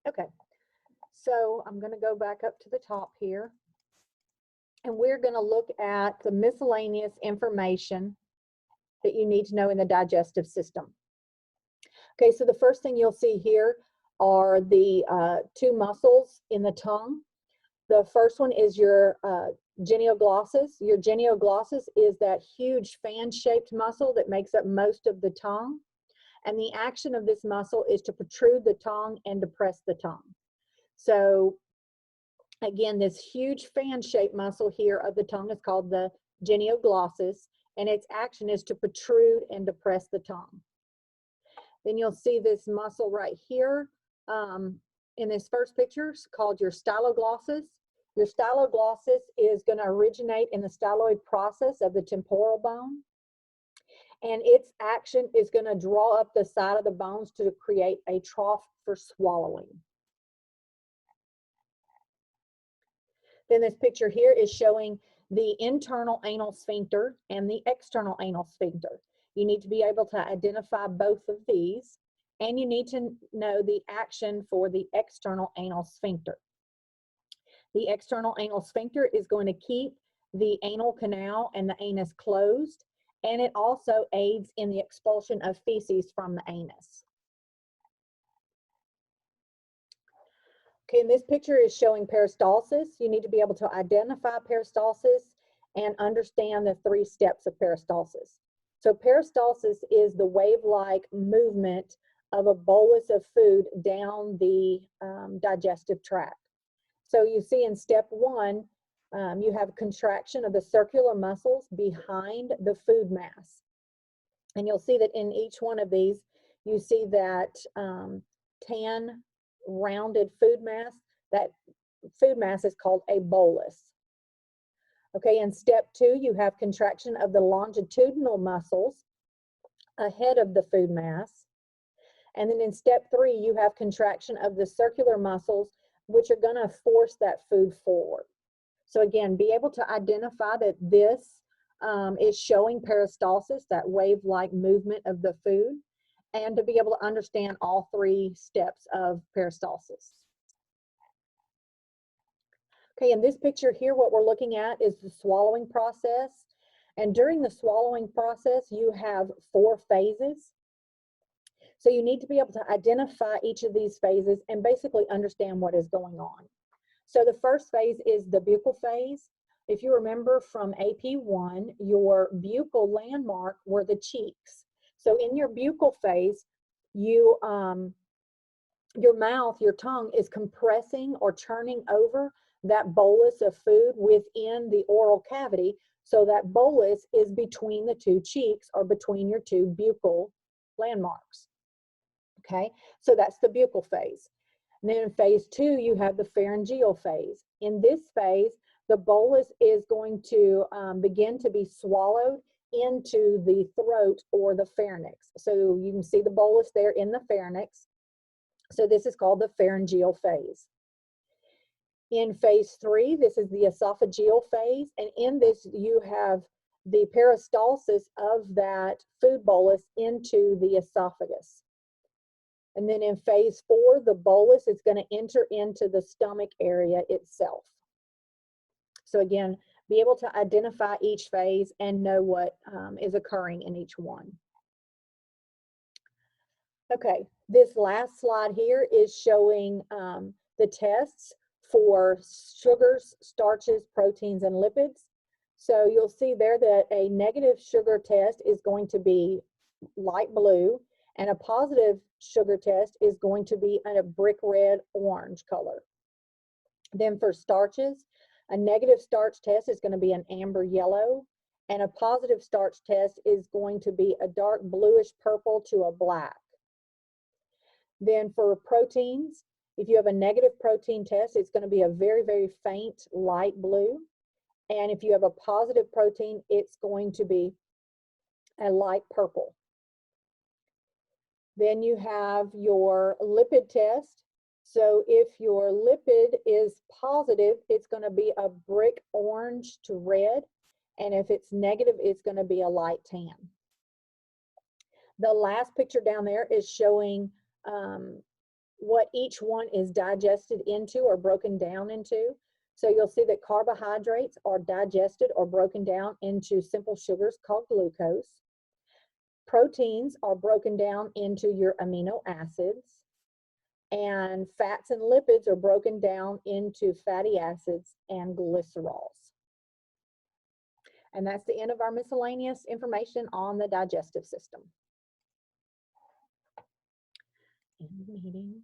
Okay, so I'm going to go back up to the top here, and we're going to look at the miscellaneous information that you need to know in the digestive system. Okay, so the first thing you'll see here are the two muscles in the tongue. The first one is your genioglossus. Your genioglossus is that huge fan-shaped muscle that makes up most of the tongue. And the action of this muscle is to protrude the tongue and depress the tongue. So again, this huge fan-shaped muscle here of the tongue is called the genioglossus, and its action is to protrude and depress the tongue. Then you'll see this muscle right here in this first picture called your styloglossus. Your styloglossus is going to originate in the styloid process of the temporal bone, and its action is going to draw up the side of the bones to create a trough for swallowing. Then this picture here is showing the internal anal sphincter and the external anal sphincter. You need to be able to identify both of these, and you need to know the action for the external anal sphincter. The external anal sphincter is going to keep the anal canal and the anus closed, and it also aids in the expulsion of feces from the anus. Okay, and this picture is showing peristalsis. You need to be able to identify peristalsis and understand the 3 steps of peristalsis. So peristalsis is the wave-like movement of a bolus of food down the digestive tract. So you see in step 1, you have contraction of the circular muscles behind the food mass. And you'll see that in each one of these, you see that tan rounded food mass. That food mass is called a bolus. Okay, in step 2, you have contraction of the longitudinal muscles ahead of the food mass. And then in step 3, you have contraction of the circular muscles, which are going to force that food forward. So again, be able to identify that this is showing peristalsis, that wave-like movement of the food, and to be able to understand all 3 steps of peristalsis. Okay, in this picture here, what we're looking at is the swallowing process. And during the swallowing process, you have 4 phases. So you need to be able to identify each of these phases and basically understand what is going on. So the first phase is the buccal phase. If you remember from AP1, your buccal landmark were the cheeks. So in your buccal phase, your mouth, your tongue is compressing or churning over that bolus of food within the oral cavity. So that bolus is between the 2 cheeks or between your 2 buccal landmarks. Okay, so that's the buccal phase. And then in phase 2, you have the pharyngeal phase. In this phase, the bolus is going to begin to be swallowed into the throat or the pharynx. So you can see the bolus there in the pharynx. So this is called the pharyngeal phase. In phase 3, this is the esophageal phase. And in this, you have the peristalsis of that food bolus into the esophagus. And then in phase 4, the bolus is going to enter into the stomach area itself. So again, be able to identify each phase and know what is occurring in each one. Okay, this last slide here is showing the tests for sugars, starches, proteins, and lipids. So you'll see there that a negative sugar test is going to be light blue, and a positive sugar test is going to be a brick red orange color. Then for starches, a negative starch test is going to be an amber yellow, and a positive starch test is going to be a dark bluish purple to a black. Then for proteins, if you have a negative protein test, it's going to be a very, very faint light blue. And if you have a positive protein, it's going to be a light purple. Then you have your lipid test. So if your lipid is positive, it's going to be a brick orange to red. And if it's negative, it's going to be a light tan. The last picture down there is showing what each one is digested into or broken down into. So you'll see that carbohydrates are digested or broken down into simple sugars called glucose. Proteins are broken down into your amino acids. And fats and lipids are broken down into fatty acids and glycerols. And that's the end of our miscellaneous information on the digestive system. End meeting.